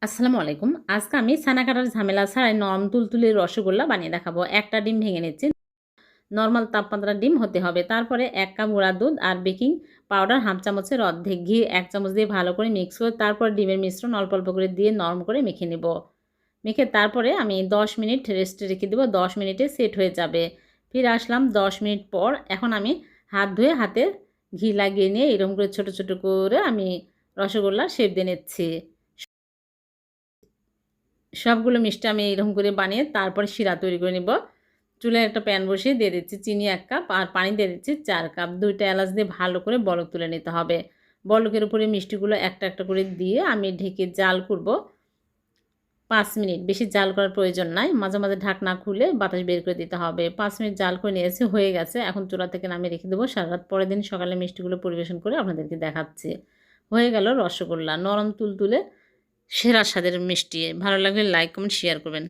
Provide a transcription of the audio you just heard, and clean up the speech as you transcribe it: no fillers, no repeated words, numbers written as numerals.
আসসালামু আলাইকুম। আজকে আমি ছানা কাটার ঝামেলা ছাড়াই নরম তুলতুলে রসগোল্লা বানিয়ে দেখাবো। একটা ডিম ভেঙে নিচ্ছি। নরমাল তাপমাত্রার ডিম হতে হবে। তারপরে ১ কাপ গুঁড়া দুধ আর বেকিং পাউডার 1/2 চামচের অর্ধেক, ঘি ১ চামচ দিয়ে ভালো করে মিক্স করে তারপর ডিমের মিশ্রণ অল্প, অল্প করে দিয়ে নরম করে মেখে নেব। মেখে তারপরে আমি ১০ মিনিট রেস্টে রেখে দেব। ১০ মিনিটে সেট হয়ে যাবে। ফিরে আসলাম ১০ মিনিট পর। এখন আমি হাত ধুয়ে হাতে ঘি লাগিয়ে নিয়ে এরকম করে ছোট, ছোট করে আমি রসগোল্লার শেপ দিয়ে নিচ্ছি। সবগুলো মিষ্টি আমি এরকম করে বানিয়ে তারপরে শিরা তৈরি করে নেব। চুলায় একটা প্যান বসিয়ে দিয়ে দিচ্ছি চিনি ১ কাপ আর পানি দিয়ে দিচ্ছি ৪ কাপ। ২ টা এলাচ দিয়ে ভালো করে বলক তুলে নিতে হবে। বলকের উপরে মিষ্টিগুলো একটা, একটা করে দিয়ে আমি ঢেকে জাল করব ৫ মিনিট। বেশি জাল করার প্রয়োজন নাই। মাঝে, মাঝে ঢাকনা খুলে বাতাস বের করে দিতে হবে। ৫ মিনিট জাল করে নিয়েছি, হয়ে গেছে। এখন চুলা থেকে নামিয়ে রেখে দেবো। সারারাত পরের দিন সকালে মিষ্টিগুলো পরিবেশন করে আপনাদেরকে দেখাচ্ছি। হয়ে গেল রসগোল্লা। নরম তুলতুলে সেরা স্বাদের মিষ্টি। ভালো লাগলে লাইক, কমেন্ট, শেয়ার করবেন।